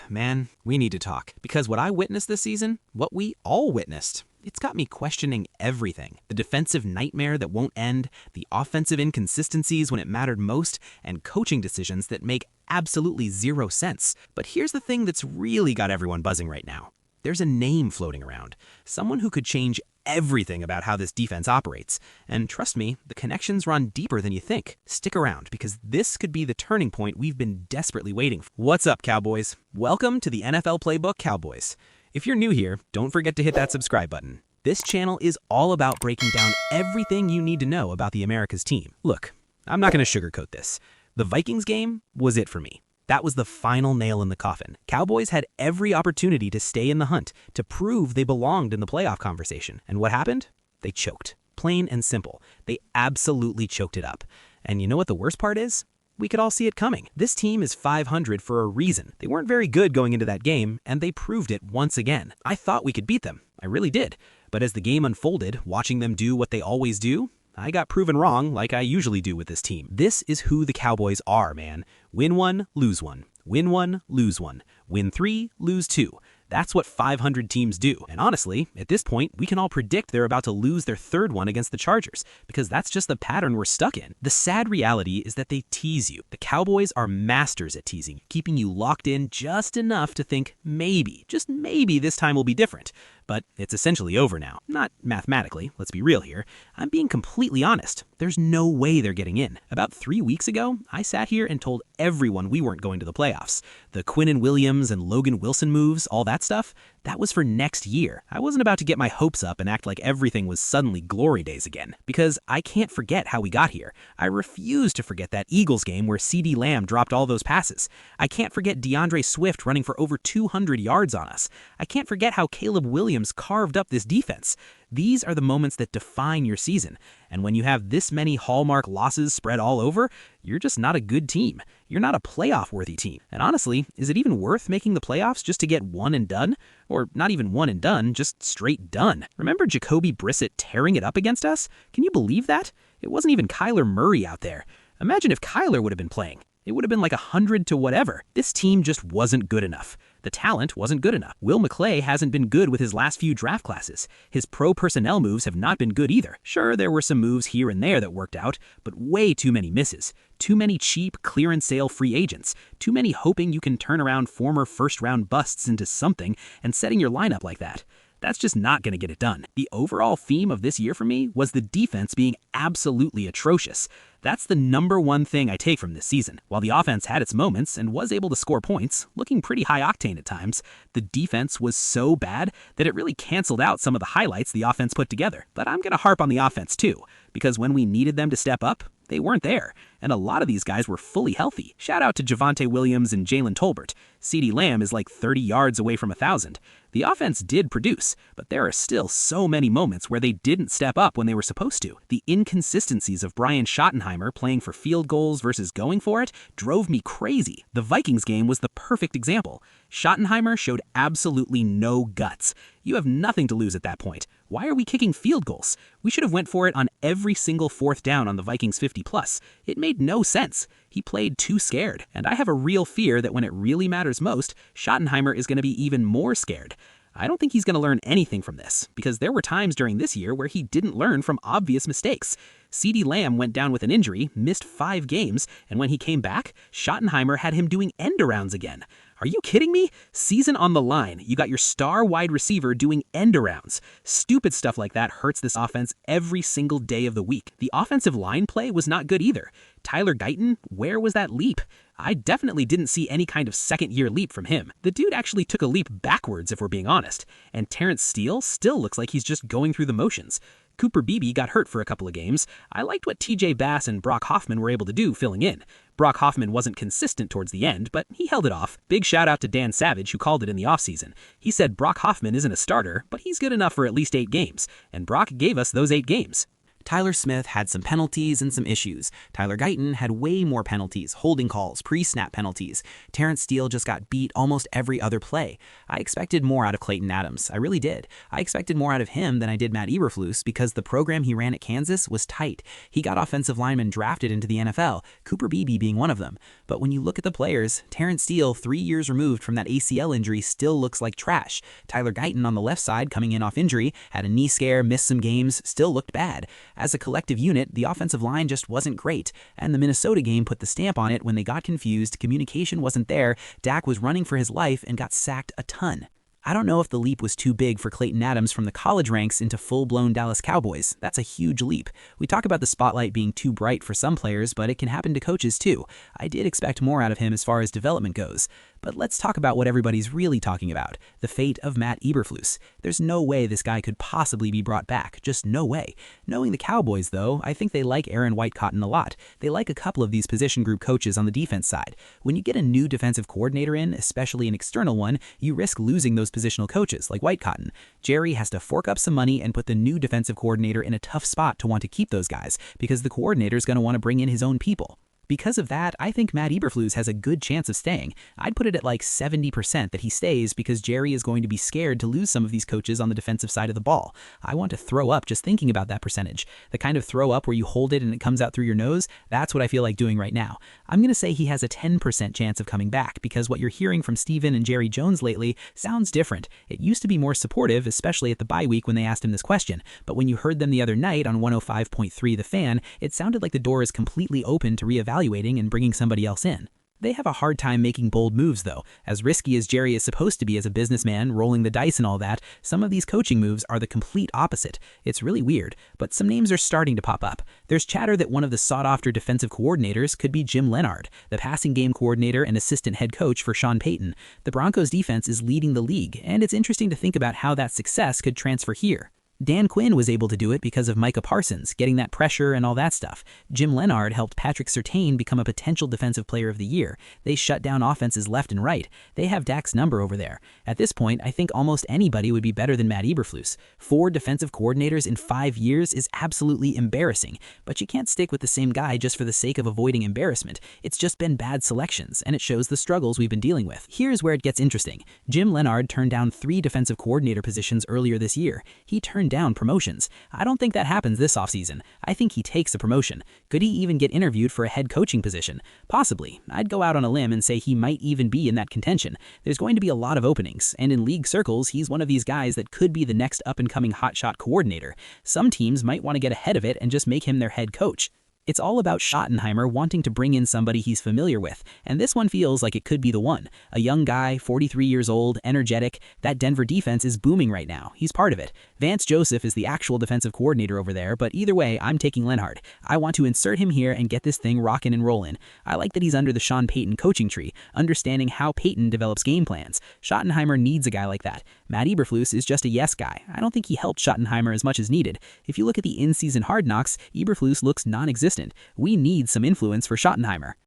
man, we need to talk. Because what I witnessed this season, what we all witnessed, it's got me questioning everything. The defensive nightmare that won't end, the offensive inconsistencies when it mattered most, and coaching decisions that make absolutely zero sense. But here's the thing that's really got everyone buzzing right now. There's a name floating around. Someone who could change everything about how this defense operates. And trust me, the connections run deeper than you think. Stick around, because this could be the turning point we've been desperately waiting for. What's up, Cowboys? Welcome to the NFL Playbook Cowboys. If you're new here, don't forget to hit that subscribe button. This channel is all about breaking down everything you need to know about the America's team. Look, I'm not going to sugarcoat this. The Vikings game was it for me. That was the final nail in the coffin. Cowboys had every opportunity to stay in the hunt, to prove they belonged in the playoff conversation. And what happened? They choked. Plain and simple. They absolutely choked it up. And you know what the worst part is? We could all see it coming. This team is 500 for a reason. They weren't very good going into that game, and they proved it once again. I thought we could beat them. I really did. But as the game unfolded, watching them do what they always do, I got proven wrong like I usually do with this team. This is who the Cowboys are, man. Win one, lose one. Win one, lose one. Win three, lose two. That's what 500 teams do. And honestly, at this point, we can all predict they're about to lose their third one against the Chargers, because that's just the pattern we're stuck in. The sad reality is that they tease you. The Cowboys are masters at teasing you, keeping you locked in just enough to think maybe, just maybe this time will be different. But it's essentially over now. Not mathematically, let's be real here. I'm being completely honest. There's no way they're getting in. About 3 weeks ago, I sat here and told everyone we weren't going to the playoffs. The Quinnen Williams and Logan Wilson moves, all that stuff, that was for next year. I wasn't about to get my hopes up and act like everything was suddenly glory days again. Because I can't forget how we got here. I refuse to forget that Eagles game where CeeDee Lamb dropped all those passes. I can't forget DeAndre Swift running for over 200 yards on us. I can't forget how Caleb Williams carved up this defense. These are the moments that define your season. And when you have this many hallmark losses spread all over, you're just not a good team. You're not a playoff-worthy team. And honestly, is it even worth making the playoffs just to get one and done? Or not even one and done, just straight done. Remember Jacoby Brissett tearing it up against us? Can you believe that? It wasn't even Kyler Murray out there. Imagine if Kyler would have been playing. It would have been like 100 to whatever. This team just wasn't good enough. The talent wasn't good enough. Will McClay hasn't been good with his last few draft classes. His pro personnel moves have not been good either. Sure, there were some moves here and there that worked out, but way too many misses. Too many cheap, clearance-sale free agents. Too many hoping you can turn around former first-round busts into something and setting your lineup like that. That's just not going to get it done. The overall theme of this year for me was the defense being absolutely atrocious. That's the number one thing I take from this season. While the offense had its moments and was able to score points, looking pretty high octane at times, the defense was so bad that it really canceled out some of the highlights the offense put together. But I'm going to harp on the offense too, because when we needed them to step up, they weren't there, and a lot of these guys were fully healthy. Shout out to Javonte Williams and Jalen Tolbert. CeeDee Lamb is like 30 yards away from 1,000. The offense did produce, but there are still so many moments where they didn't step up when they were supposed to. The inconsistencies of Brian Schottenheimer playing for field goals versus going for it drove me crazy. The Vikings game was the perfect example. Schottenheimer showed absolutely no guts. You have nothing to lose at that point. Why are we kicking field goals? We should have went for it on every single fourth down on the Vikings 50+. It made no sense. He played too scared, and I have a real fear that when it really matters most, Schottenheimer is going to be even more scared. I don't think he's going to learn anything from this, because there were times during this year where he didn't learn from obvious mistakes. CeeDee Lamb went down with an injury, missed 5 games, and when he came back, Schottenheimer had him doing end-arounds again. Are you kidding me? Season on the line. You got your star wide receiver doing end-arounds. Stupid stuff like that hurts this offense every single day of the week. The offensive line play was not good either. Tyler Guyton, where was that leap? I definitely didn't see any kind of second-year leap from him. The dude actually took a leap backwards, if we're being honest. And Terrence Steele still looks like he's just going through the motions. Cooper Beebe got hurt for a couple of games. I liked what TJ Bass and Brock Hoffman were able to do filling in. Brock Hoffman wasn't consistent towards the end, but he held it off. Big shout out to Dan Savage, who called it in the offseason. He said Brock Hoffman isn't a starter, but he's good enough for at least 8 games. And Brock gave us those 8 games. Tyler Smith had some penalties and some issues. Tyler Guyton had way more penalties, holding calls, pre-snap penalties. Terrence Steele just got beat almost every other play. I expected more out of Clayton Adams. I really did. I expected more out of him than I did Matt Eberflus because the program he ran at Kansas was tight. He got offensive linemen drafted into the NFL, Cooper Beebe being one of them. But when you look at the players, Terrence Steele, 3 years removed from that ACL injury, still looks like trash. Tyler Guyton on the left side, coming in off injury, had a knee scare, missed some games, still looked bad. As a collective unit, the offensive line just wasn't great, and the Minnesota game put the stamp on it when they got confused, communication wasn't there, Dak was running for his life and got sacked a ton. I don't know if the leap was too big for Clayton Adams from the college ranks into full-blown Dallas Cowboys. That's a huge leap. We talk about the spotlight being too bright for some players, but it can happen to coaches too. I did expect more out of him as far as development goes. But let's talk about what everybody's really talking about, the fate of Matt Eberflus. There's no way this guy could possibly be brought back, just no way. Knowing the Cowboys, though, I think they like Aaron Whitecotton a lot. They like a couple of these position group coaches on the defense side. When you get a new defensive coordinator in, especially an external one, you risk losing those positional coaches like Whitecotton. Jerry has to fork up some money and put the new defensive coordinator in a tough spot to want to keep those guys because the coordinator is going to want to bring in his own people. Because of that, I think Matt Eberflus has a good chance of staying. I'd put it at like 70% that he stays because Jerry is going to be scared to lose some of these coaches on the defensive side of the ball. I want to throw up just thinking about that percentage. The kind of throw up where you hold it and it comes out through your nose, that's what I feel like doing right now. I'm going to say he has a 10% chance of coming back because what you're hearing from Steven and Jerry Jones lately sounds different. It used to be more supportive, especially at the bye week when they asked him this question, but when you heard them the other night on 105.3 The Fan, it sounded like the door is completely open to reevaluating and bringing somebody else in. They have a hard time making bold moves, though. As risky as Jerry is supposed to be as a businessman, rolling the dice and all that, some of these coaching moves are the complete opposite. It's really weird, but some names are starting to pop up. There's chatter that one of the sought-after defensive coordinators could be Jim Leonhard, the passing game coordinator and assistant head coach for Sean Payton. The Broncos' defense is leading the league, and it's interesting to think about how that success could transfer here. Dan Quinn was able to do it because of Micah Parsons, getting that pressure and all that stuff. Jim Leonhard helped Patrick Surtain become a potential defensive player of the year. They shut down offenses left and right. They have Dak's number over there. At this point, I think almost anybody would be better than Matt Eberflus. 4 defensive coordinators in 5 years is absolutely embarrassing, but you can't stick with the same guy just for the sake of avoiding embarrassment. It's just been bad selections, and it shows the struggles we've been dealing with. Here's where it gets interesting. Jim Leonhard turned down 3 defensive coordinator positions earlier this year. He turned down promotions. I don't think that happens this offseason. I think he takes a promotion. Could he even get interviewed for a head coaching position? Possibly. I'd go out on a limb and say he might even be in that contention. There's going to be a lot of openings, and in league circles, he's one of these guys that could be the next up-and-coming hotshot coordinator. Some teams might want to get ahead of it and just make him their head coach. It's all about Schottenheimer wanting to bring in somebody he's familiar with, and this one feels like it could be the one. A young guy, 43 years old, energetic. That Denver defense is booming right now. He's part of it. Vance Joseph is the actual defensive coordinator over there, but either way, I'm taking Leonhard. I want to insert him here and get this thing rockin' and rollin'. I like that he's under the Sean Payton coaching tree, understanding how Payton develops game plans. Schottenheimer needs a guy like that. Matt Eberflus is just a yes guy. I don't think he helped Schottenheimer as much as needed. If you look at the in-season Hard Knocks, Eberflus looks non-existent. We need some influence for Schottenheimer.